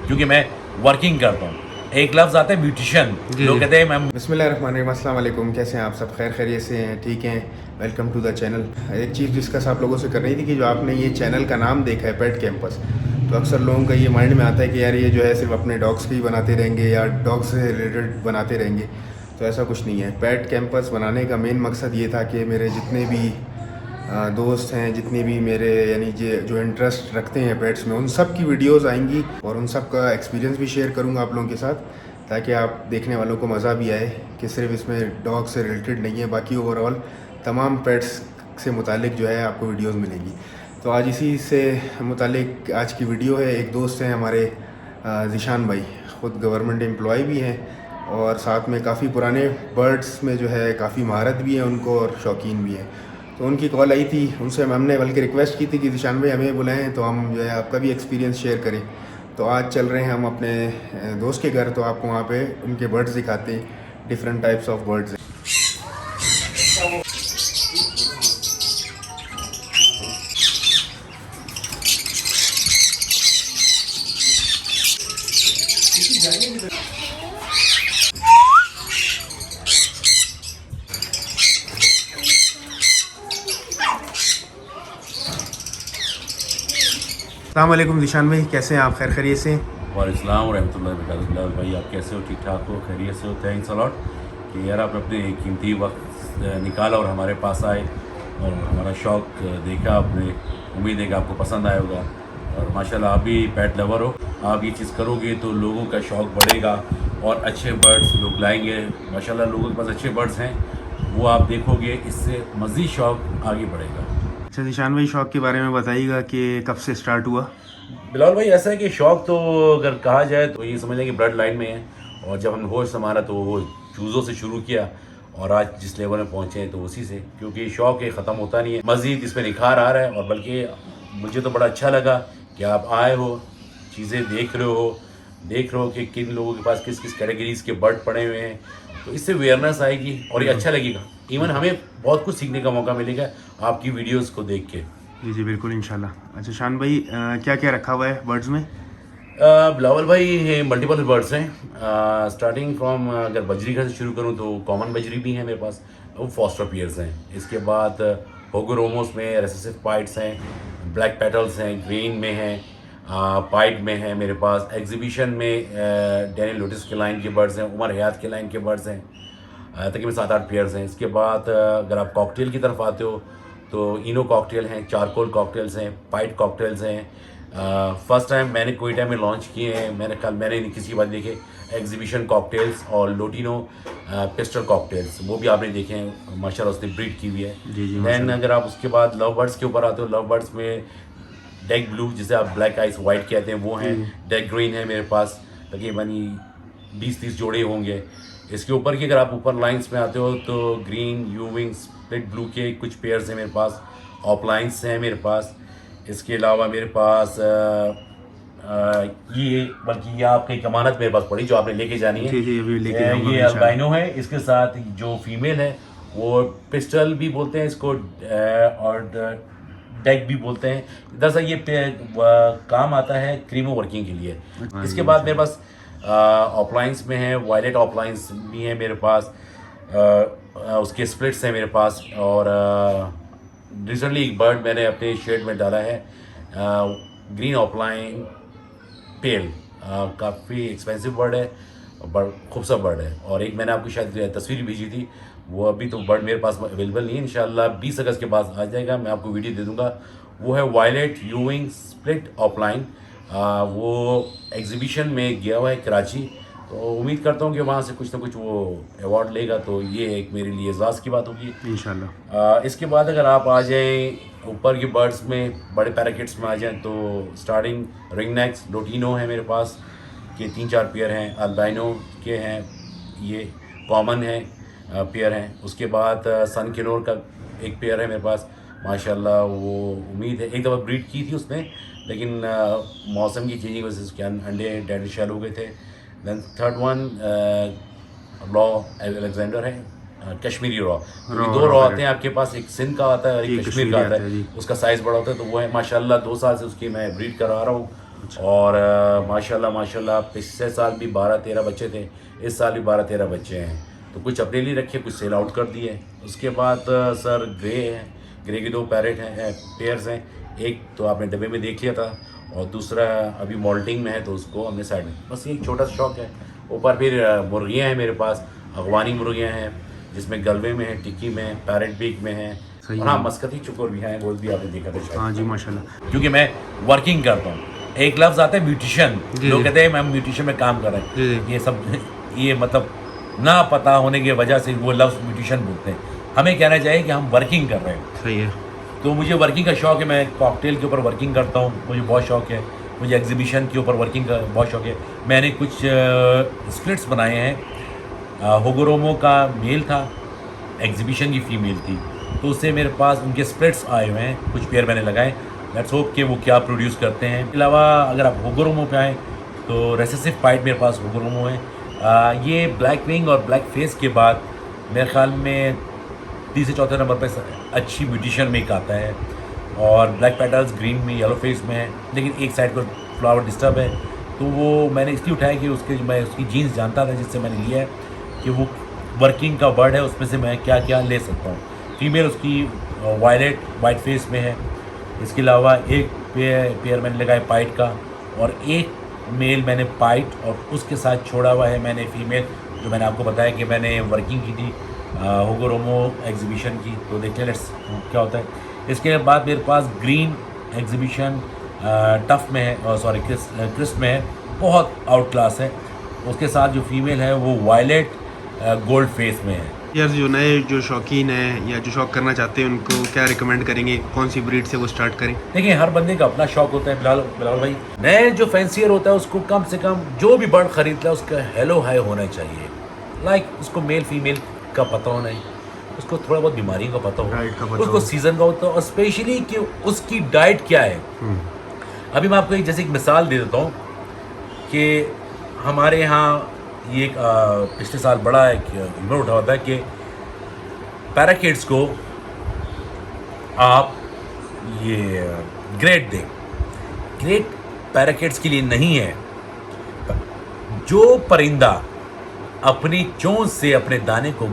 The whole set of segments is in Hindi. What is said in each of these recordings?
क्योंकि मैं वर्किंग करता हूँ। एक लफ्ज़ आता है ब्यूटिशियन, लोग कहते हैं मैं। बिस्मिल्लाहिर्रहमानिर्रहीम, अस्सलाम वालेकुम। कैसे हैं आप सब? खैर खैरियत से हैं? ठीक हैं? Welcome to the channel. एक चीज़ डिस्कस आप लोगों से कर रही थी कि जो आपने ये चैनल का नाम देखा है पेट कैंपस, तो अक्सर लोगों का ये माइंड में आता है कि यार ये जो है सिर्फ अपने डॉग्स की बनाते रहेंगे या डॉग्स से रिलेटेड बनाते रहेंगे। तो ऐसा कुछ नहीं है। पेट कैंपस बनाने का मेन मकसद ये था कि मेरे जितने भी दोस्त हैं, जितने भी मेरे यानी जो इंटरेस्ट रखते हैं पेट्स में, उन सब की वीडियोस आएंगी और उन सब का एक्सपीरियंस भी शेयर करूंगा आप लोगों के साथ, ताकि आप देखने वालों को मज़ा भी आए कि सिर्फ इसमें डॉग से रिलेटेड नहीं है, बाकी ओवरऑल तमाम पेट्स से मुतालिक जो है आपको वीडियोस मिलेंगी। तो आज इसी से मुतालिक आज की वीडियो है। एक दोस्त हैं हमारे ज़ीशान भाई, ख़ुद गवर्नमेंट एम्प्लॉय भी हैं और साथ में काफ़ी पुराने बर्ड्स में जो है काफ़ी महारत भी है उनको और शौकीन भी हैं। तो उनकी कॉल आई थी, उनसे हमने बल्कि रिक्वेस्ट की थी कि ज़ीशान भाई हमें बुलाएं तो हम जो है आपका भी एक्सपीरियंस शेयर करें। तो आज चल रहे हैं हम अपने दोस्त के घर, तो आपको वहाँ पे उनके बर्ड्स दिखाते हैं, डिफरेंट टाइप्स ऑफ बर्ड्स हैं। अस्सलाम वालेकुम ज़ीशान भाई, कैसे हैं आप? खैर खैरियत से? वालेकुम रहमतुल्लाहि वबरकातुहू। भाई आप कैसे हो? ठीक ठाक हो? खैरियत से हो? थैंक्स अलॉट कि यार आपने अपने कीमती वक्त निकाला और हमारे पास आए और हमारा शौक़ देखा आपने। उम्मीद है कि आपको पसंद आया होगा और माशाल्लाह आप भी पेट लवर हो। आप ये चीज़ करोगे तो लोगों का शौक़ बढ़ेगा और अच्छे बर्ड्स लोग लाएंगे। माशाल्लाह लोगों के पास अच्छे बर्ड्स हैं, वो आप देखोगे, इससे मज़ीद शौक़ आगे बढ़ेगा। अच्छा ज़ीशान भाई, शौक़ के बारे में बताइएगा कि कब से स्टार्ट हुआ? बिलावल भाई ऐसा है कि शौक़ तो अगर कहा जाए तो ये समझ लें कि ब्लड लाइन में है, और जब हमने होश संभाला तो वो चूज़ों से शुरू किया और आज जिस लेवल में पहुँचे हैं तो उसी से, क्योंकि शौक़ ये ख़त्म होता नहीं है, मज़ीद इस पर निखार आ रहा है। और बल्कि मुझे तो बड़ा अच्छा लगा कि आप आए हो, चीज़ें देख रहे हो कि किन लोगों के पास किस किस कैटेगरीज़ के बर्ड पड़े हुए हैं, तो इससे अवेयरनेस आएगी और ये अच्छा लगेगा। इवन हमें बहुत कुछ सीखने का मौका मिलेगा आपकी वीडियोज़ को देख के। जी जी बिल्कुल, इंशाल्लाह। अच्छा शान भाई, क्या क्या रखा हुआ है बर्ड्स में? बिलावल भाई ये मल्टीपल बर्ड्स हैं। स्टार्टिंग फ्रॉम अगर बजरी घर से शुरू करूं तो कॉमन बजरी भी है मेरे पास, वो फॉस्टर पियर्स हैं। इसके बाद होगोरोमोस में रेसेसिव पाइट्स हैं, ब्लैक पेटल्स हैं, ग्रीन में हैं, पाइट में है मेरे पास। एग्जीबिशन में डैनियल लोटिस के लाइन के बर्ड्स हैं, उमर हयात के लाइन के बर्ड्स हैं। तकरीबन 7-8 पेयर्स हैं। इसके बाद अगर आप कॉकटेल की तरफ आते हो तो इनो कॉकटेल हैं, चारकोल कॉकटेल्स हैं, पाइट कॉकटेल्स हैं। फर्स्ट टाइम मैंने कोयटा में लॉन्च किए हैं। मैंने किसी की बात देखे एग्जीबिशन कॉकटेल्स और लोटिनो पिस्टल कॉकटेल्स, वो भी आपने देखे हैं, माशाल्लाह उसने ब्रीड की हुई है। जी जी दैन अगर आप उसके बाद लव बर्ड्स के ऊपर आते हो, लव बर्ड्स में डेक ब्लू जिसे आप ब्लैक आइस वाइट कहते हैं वो हैं, डेक ग्रीन है मेरे पास, तकरीबन 20-30 जोड़े होंगे। इसके ऊपर की अगर आप ऊपर लाइंस में आते हो तो ग्रीन यूविंग स्प्लिट ब्लू के कुछ पेयर्स हैं मेरे पास, ऑफलाइंस हैं मेरे पास। इसके अलावा मेरे पास ये बल्कि ये आपकी कमानत मेरे पास पड़ी जो आपने लेके जानी है। जी जी अभी लेके जाऊंगा ये इंशाल्लाह। अल्बाइनो है, इसके साथ जो फीमेल है वो पिस्टल भी बोलते हैं इसको और डेक भी बोलते हैं। दरअसल ये काम आता है क्रीमो वर्किंग के लिए। इसके बाद मेरे पास ऑफलाइंस में है, वायलेट ऑफलाइंस भी है मेरे पास, उसके स्प्लिट्स हैं मेरे पास। और रिसेंटली एक बर्ड मैंने अपने शेड में डाला है, ग्रीन ऑफलाइन पेल, काफ़ी एक्सपेंसिव बर्ड है, बड़ खूबसूरत बर्ड है। और एक मैंने आपको शायद तस्वीर भेजी थी, वो अभी तो बर्ड मेरे पास अवेलेबल नहीं है, इंशाल्लाह 20 अगस्त के बाद आ जाएगा, मैं आपको वीडियो दे दूंगा। वो है वायलेट यूविंग स्प्लिट ऑफलाइन, वो एग्जीबिशन में गया हुआ है कराची, तो उम्मीद करता हूँ कि वहाँ से कुछ ना कुछ वो अवार्ड लेगा, तो ये एक मेरे लिए एजाज़ की बात होगी इंशाल्लाह। इसके बाद अगर आप आ जाएँ ऊपर के बर्ड्स में, बड़े पैराकिट्स में आ जाएँ तो स्टार्टिंग रिंग नेक्स लोटिनो है मेरे पास के 3-4 पेयर हैं, अल्बाइनो के हैं, ये कॉमन है पेयर हैं। उसके बाद सन किनोर का एक पेयर है मेरे पास, माशाल्लाह वो उम्मीद है, एक दफ़ा ब्रीड की थी उसने, लेकिन मौसम की चेंजिंग वजह से उसके अंडे डेड शेल हो गए थे। दैन थर्ड वन रॉ अलेक्जेंडर है, कश्मीरी रॉ। दो रॉ आते हैं आपके पास, एक सिंध का आता है और एक कश्मीर का आता है, उसका साइज़ बड़ा होता है, तो वो है माशाल्लाह 2 साल से उसकी मैं ब्रीड करा रहा हूँ और माशाल्लाह माशाल्लाह पिछले साल भी 12-13 बच्चे थे, इस साल भी 12-13 बच्चे हैं। तो कुछ अपने लिए रखे, कुछ सेल आउट कर दिए। उसके बाद सर ग्रे हैं, ग्रे के 2 पैरेट हैं, पेयर्स हैं। एक तो आपने डब्बे में देख लिया था और दूसरा अभी मोल्टिंग में है, तो उसको हमने साइड में, बस ये एक छोटा सा शौक है। ऊपर फिर मुर्गियाँ हैं मेरे पास, अगवानी मुर्गियाँ हैं जिसमें गलवे में है, टिक्की में है, पैरेट बीक में है, और हाँ मस्कती चुकोर भी हैं, वो भी आपने देखा था शायद। हाँ जी माशाल्लाह। क्योंकि मैं वर्किंग करता हूँ। एक लफ्ज़ आता है ब्यूटिशियन, लोग कहते हैं हम ब्यूटिशियन में काम कर रहे हैं, ये सब ये मतलब ना पता होने की वजह से वो लफ्ज़ ब्यूटिशियन बोलते हैं। हमें कहना चाहिए कि हम वर्किंग कर रहे हैं। सही है। तो मुझे वर्किंग का शौक़ है, मैं कॉकटेल के ऊपर वर्किंग करता हूँ, मुझे बहुत शौक़ है। मुझे एग्जीबिशन के ऊपर वर्किंग का बहुत शौक़ है। मैंने कुछ स्प्लिट्स बनाए हैं। होगोरोमो का मेल था, एग्जीबिशन की फ़ीमेल थी, तो उससे मेरे पास उनके स्प्लिट्स आए हुए हैं, कुछ पेयर मैंने लगाए। लेट्स होप कि वो क्या प्रोड्यूस करते हैं। इसके अलावा अगर आप होगोरोमो पे आएँ तो रेसेसिव पाइट मेरे पास होगोरोमो है। ये ब्लैक विंग और ब्लैक फेस के बाद मेरे ख्याल में तीसरे चौथे नंबर पर अच्छी ब्यूटिशियन में एक आता है। और ब्लैक पेटल्स ग्रीन में, येलो फेस में है, लेकिन एक साइड को फ्लावर डिस्टर्ब है, तो वो मैंने इसलिए उठाया कि उसके मैं उसकी जीन्स जानता था, जिससे मैंने लिया है कि वो वर्किंग का वर्ड है, उसमें से मैं क्या क्या ले सकता हूँ। फीमेल उसकी वायलेट वाइट फेस में है। इसके अलावा एक पेयर मैंने लगाया पाइट का, और एक मेल मैंने पाइट और उसके साथ छोड़ा हुआ है मैंने फीमेल, जो मैंने आपको बताया कि मैंने वर्किंग की थी होगोरोमो एग्जीबिशन की। तो देखिए लेट्स क्या होता है। इसके बाद मेरे पास ग्रीन एग्जीबिशन टफ में है, सॉरी क्रिस्ट में है, बहुत आउट क्लास है। उसके साथ जो फीमेल है वो वायलेट गोल्ड फेस में है। यार जो नए जो शौकीन हैं या जो शौक करना चाहते हैं उनको क्या रिकमेंड करेंगे, कौन सी ब्रीड से वो स्टार्ट करें? देखिए हर बंदे का अपना शौक होता है बिलाल भाई। नए जो फैंसियर होता है उसको कम से कम जो भी बर्ड खरीदता है उसका हेलो हाई होना चाहिए। लाइक उसको मेल फीमेल का पता होना है, उसको थोड़ा बहुत बीमारी का पता हो, डाइट का पता उसको हो। सीजन का होता हो, और स्पेशली कि उसकी डाइट क्या है। अभी मैं आपको जैसे एक मिसाल दे देता हूँ कि हमारे यहाँ ये एक पिछले साल बड़ा एक इवेंट उठा होता है कि पैराकिड्स को आप ये ग्रेड दें। ग्रेड पैराकिड्स के लिए नहीं है। जो परिंदा अपनी चोंच से अपने दाने को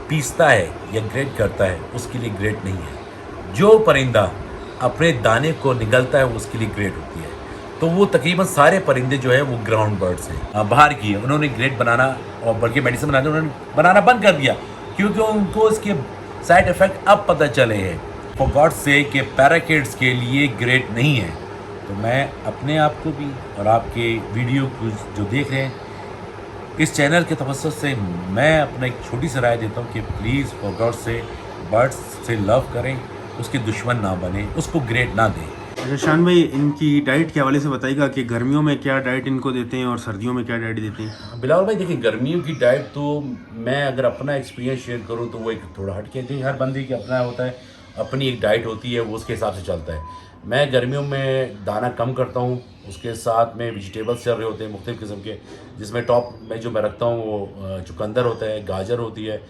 पीसता है या ग्रेड करता है उसके लिए ग्रेड नहीं है। जो परिंदा अपने दाने को निगलता है उसके लिए ग्रेड होती है। तो वो तकरीबन सारे परिंदे जो है वो ग्राउंड बर्ड्स हैं, बाहर की है। उन्होंने ग्रेड बनाना और बल्कि मेडिसिन बनाना उन्होंने बनाना बंद कर दिया, क्योंकि उनको इसके साइड इफ़ेक्ट अब पता चले हैं। फॉर गॉड से कि पैराकिड्स के लिए ग्रेड नहीं है। तो मैं अपने आप को भी और आपके वीडियो को जो देख रहे हैं इस चैनल के तवज्जुह से मैं अपना एक छोटी सी राय देता हूँ कि प्लीज़ फॉर गॉड से बर्ड्स से लव करें, उसके दुश्मन ना बने, उसको ग्रेड ना दें। अच्छा शान भाई, इनकी डाइट के हवाले से बताइएगा कि गर्मियों में क्या डाइट इनको देते हैं और सर्दियों में क्या डाइट देते हैं? बिलाल भाई देखिए, गर्मियों की डाइट तो मैं अगर अपना एक्सपीरियंस शेयर करूँ तो वो एक थोड़ा हट के थी। हर बंदे की अपना होता है, अपनी एक डाइट होती है, वो उसके हिसाब से चलता है। मैं गर्मियों में दाना कम करता हूँ, उसके साथ में वेजिटेबल्स चल रहे होते हैं मुख्तलिफ़ किस्म के, जिसमें टॉप में जो मैं रखता हूँ वो चुकंदर होता है, गाजर होती है,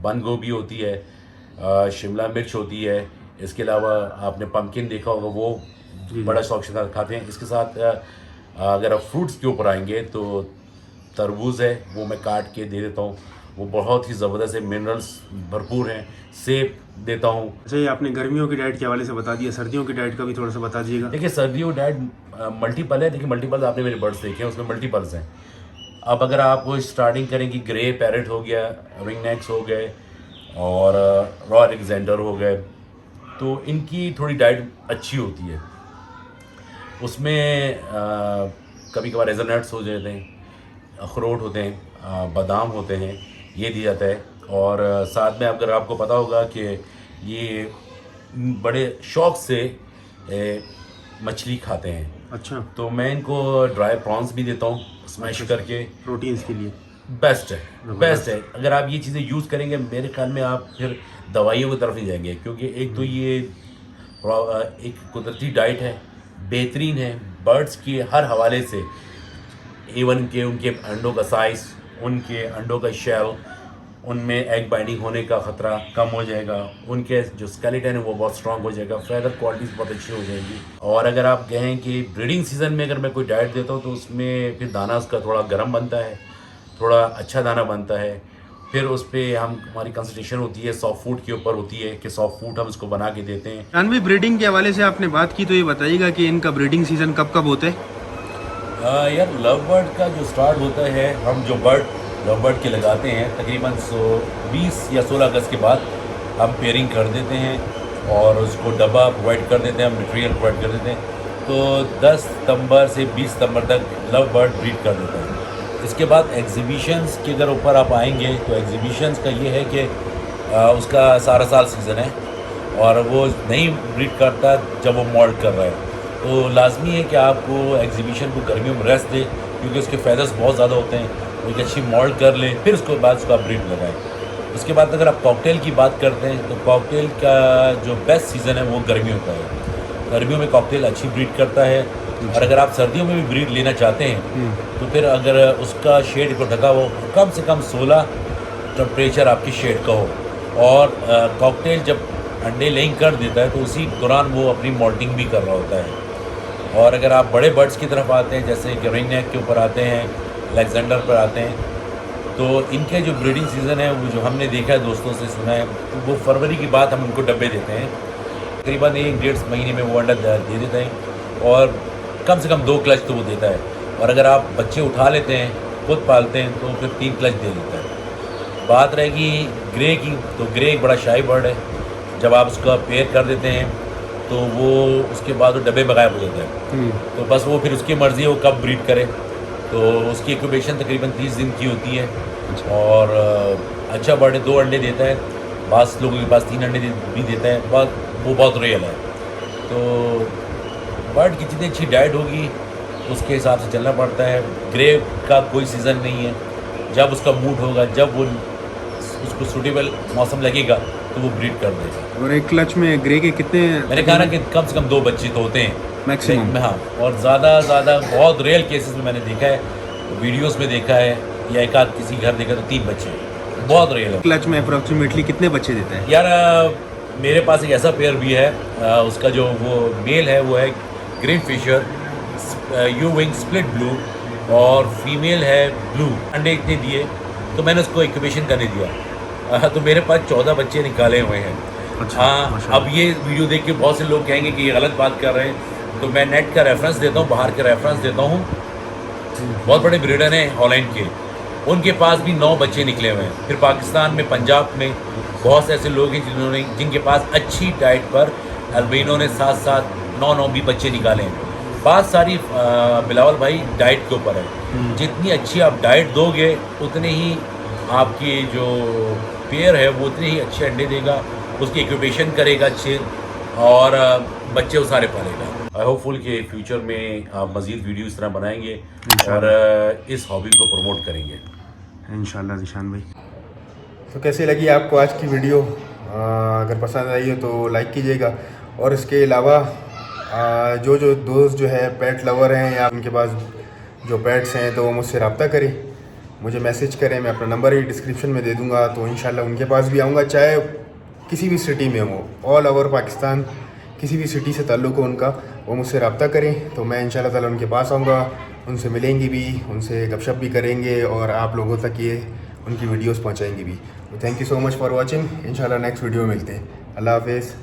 बंद गोभी होती है, शिमला मिर्च होती है। इसके अलावा आपने पम्पकिन देखा होगा, वो बड़ा शौक से खाते हैं। इसके साथ अगर आप फ्रूट्स के ऊपर आएंगे तो तरबूज है, वो मैं काट के दे देता हूँ, वो बहुत ही ज़बरदस्त है, मिनरल्स भरपूर हैं। सेब देता हूँ। अच्छा ये आपने गर्मियों की डाइट के हवाले से बता दिया, सर्दियों की डाइट का भी थोड़ा सा बता दीजिएगा। देखिए सर्दियों डाइट मल्टीपल है। देखिए मल्टीपल आपने मेरे बर्ड्स देखे हैं, उसमें मल्टीपल्स हैं। अब अगर आप स्टार्टिंग करेंगे, ग्रे पैरेट हो गया, रिंग नेक्स हो गए और रॉ एलेक्जेंडर हो गए, तो इनकी थोड़ी डाइट अच्छी होती है। उसमें कभी कभार हेज़लनट्स हो जाते हैं, अखरोट होते हैं, बादाम होते हैं, ये दिया जाता है। और साथ में अगर आपको पता होगा कि ये बड़े शौक़ से मछली खाते हैं, अच्छा तो मैं इनको ड्राई प्रॉन्स भी देता हूँ स्मैश करके। प्रोटीन्स के लिए बेस्ट है, बेस्ट है। अगर आप ये चीज़ें यूज़ करेंगे मेरे ख्याल में आप फिर दवाइयों की तरफ नहीं जाएंगे, क्योंकि एक तो ये एक कुदरती डाइट है, बेहतरीन है बर्ड्स की हर हवाले से। इवन के उनके अंडों का साइज़, उनके अंडों का शेल, उनमें एग बाइंडिंग होने का ख़तरा कम हो जाएगा, उनके जो स्केलेटन है वो बहुत स्ट्रांग हो जाएगा, फेदर क्वालिटीज़ बहुत अच्छी हो जाएगी। और अगर आप कहें कि ब्रीडिंग सीज़न में अगर मैं कोई डाइट देता हूँ तो उसमें फिर दाना उसका थोड़ा गर्म बनता है, थोड़ा अच्छा दाना बनता है। फिर उस पर हमारी कंसल्टेशन होती है सॉफ्ट फूड के ऊपर होती है कि सॉफ्ट फूड हम इसको बना के देते हैं। जानवी, ब्रीडिंग के हवाले से आपने बात की तो ये बताइएगा कि इनका ब्रीडिंग सीज़न कब कब होता है? यार लव बर्ड का जो स्टार्ट होता है, हम जो लव बर्ड के लगाते हैं तकरीबन 20 या 16 अगस्त के बाद हम पेयरिंग कर देते हैं और उसको डब्बा प्रोवाइड कर देते हैं, हम मटेरियल प्रोवाइड कर देते हैं। तो 10 सितंबर से 20 सितंबर तक लव बर्ड ब्रीड कर देते हैं। इसके बाद एग्जीबिशंस के अगर ऊपर आप आएंगे तो एग्जीबिशंस का ये है कि उसका सारा साल सीज़न है और वो नहीं ब्रीड करता जब वो मॉल्ट कर रहा है। तो लाजमी है कि आपको एग्जीबिशन को गर्मियों में रेस्ट दे, क्योंकि उसके फेदर्स बहुत ज़्यादा होते हैं, वो एक अच्छी मॉल्ट कर ले, फिर उसके बाद उसका ब्रीड लगाएं। उसके बाद अगर आप कॉकटेल की बात करते हैं तो कॉकटेल का जो बेस्ट सीज़न है वो गर्मियों का है। गर्मियों में कॉकटेल अच्छी ब्रीड करता है। और अगर आप सर्दियों में भी ब्रीड लेना चाहते हैं तो फिर अगर उसका शेड को ढका हो, कम से कम 16 टेम्परेचर आपकी शेड का हो। और कॉकटेल जब अंडे लेइंग कर देता है तो उसी दौरान वो अपनी मॉल्टिंग भी कर रहा होता है। और अगर आप बड़े बर्ड्स की तरफ आते हैं, जैसे रिंग नेक के ऊपर आते हैं, अलेक्जेंडर पर आते हैं, तो इनके जो ब्रीडिंग सीज़न है वो जो हमने देखा है, दोस्तों से सुना है, तो वो फरवरी की बात हम उनको डब्बे देते हैं। तकरीबन 1-1.5 महीने में वो अंडा दे देते हैं और कम से कम 2 क्लच तो वो देता है। और अगर आप बच्चे उठा लेते हैं, खुद पालते हैं, तो फिर 3 क्लच दे देता है। बात रहेगी ग्रे की, तो ग्रे एक बड़ा शाही बर्ड है। जब आप उसका पेयर कर देते हैं तो वो उसके बाद वो डब्बे में गायब हो जाता है। तो बस वो फिर उसकी मर्ज़ी है वो कब ब्रीड करे। तो उसकी इंक्यूबेशन तकरीबन 30 दिन की होती है और अच्छा बर्ड है, 2 अंडे देता है। बास लोगों के पास 3 अंडे भी देता है, वो बहुत रियल है। तो बर्ड की जितनी अच्छी डाइट होगी उसके हिसाब से चलना पड़ता है। ग्रे का कोई सीज़न नहीं है, जब उसका मूड होगा, जब वो उसको सूटेबल मौसम लगेगा तो वो ब्रीड कर देगा। और एक क्लच में ग्रे के कितने? मैंने कहा ना कि कम से कम 2 बच्चे तो होते हैं मैक्सिमम। हाँ, और ज़्यादा बहुत रियल केसेस में मैंने देखा है, वीडियोस में देखा है, या एक आध किसी घर देखा तो 3 बच्चे, बहुत रियल है। क्लच में अप्रोक्सीमेटली कितने बच्चे देता है? यार मेरे पास एक ऐसा पेयर भी है, उसका जो वो मेल है वो है green fisher you wing split blue और फीमेल है ब्लू। अंडे इतने दिए तो मैंने उसको इंक्यूबेशन करने दिया, तो मेरे पास 14 बच्चे निकाले हुए हैं। अच्छा, हाँ, अब ये वीडियो देख के बहुत से लोग कहेंगे कि ये गलत बात कर रहे हैं, तो मैं नेट का रेफरेंस देता हूँ, बाहर का रेफरेंस देता हूँ। बहुत बड़े ब्रीडर हैं हॉलैंड के, उनके पास भी 9 बच्चे निकले हुए हैं। फिर पाकिस्तान में, पंजाब में बहुत से ऐसे लोग हैं जिनके पास अच्छी डाइट पर अल्बिनो ने 7-7, 9-9 भी बच्चे निकाले हैं। बात सारी बिलावल भाई डाइट के ऊपर है। जितनी अच्छी आप डाइट दोगे उतने ही आपकी जो पेयर है वो उतने ही अच्छे अंडे देगा, उसकी इंक्यूबेशन करेगा अच्छे और बच्चे वो सारे पालेगा। आई होपफुल कि फ्यूचर में आप मज़ीद वीडियो इस तरह बनाएंगे और इस हॉबी को प्रमोट करेंगे इंशाल्लाह। ज़ीशान भाई, तो कैसी लगी आपको आज की वीडियो? अगर पसंद आई हो तो लाइक कीजिएगा। और इसके अलावा जो दोस्त जो है पेट लवर हैं या उनके पास जो पेट्स हैं तो वो मुझसे रब्ता करें, मुझे मैसेज करें, मैं अपना नंबर ही डिस्क्रिप्शन में दे दूँगा। तो इंशाल्लाह उनके पास भी आऊँगा, चाहे किसी भी सिटी में हो, ऑल ओवर पाकिस्तान, किसी भी सिटी से ताल्लुक़ हो उनका, वो मुझसे रब्ता करें तो मैं इंशाल्लाह ताला उनके पास आऊँगा, उनसे मिलेंगे भी, उनसे गपशप भी करेंगे और आप लोगों तक ये उनकी वीडियोस पहुँचाएंगे भी। तो thank you so much for watching. इंशाल्लाह नेक्स्ट वीडियो में मिलते हैं। अल्लाह हाफिज़।